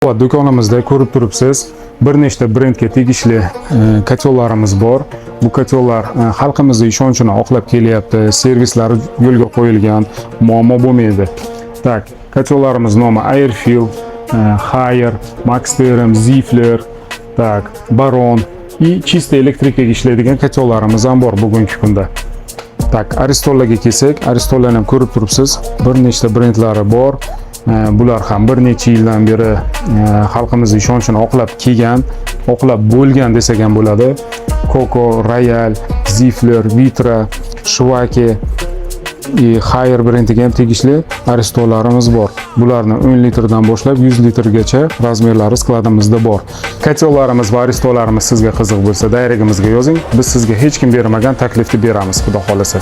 Do'konimizda ko'rib turibsiz, bir nechta brendga tegishli kotellarimiz bor. Bu kotellar xalqimizning ishonchini oqlab kelyapti, servislari yo'lga qo'yilgan, muammo bo'lmaydi. Tak, kotellarimiz nomi Airfield, Haier, Maxterm, Zifler, tak, Baron и чисто elektrikaga ishlaydigan kotellarimiz ham bor bugungi kunda. Tak, Aristollarga kelsak, Aristollarni ham ko'rib turibsiz, bir nechta brendlari bor. Bular ham bir necha yildan beri xalqimiz ishonchini oqlab kelgan, oqlab bo'lgan desak ham bo'ladi. Coco, Royal, Zifler, Vitra, Shwake, Haier brendiga ham tegishli Aristollarimiz bor. Bularni 10 litrdan boshlab 100 litrgacha razmerlari skladimizda bor. Kotellarimiz va Aristollarimiz sizga qiziq bo'lsa, dayragimizga yozing. Biz sizga hech kim bermagan taklifni beramiz, xudo xolasa.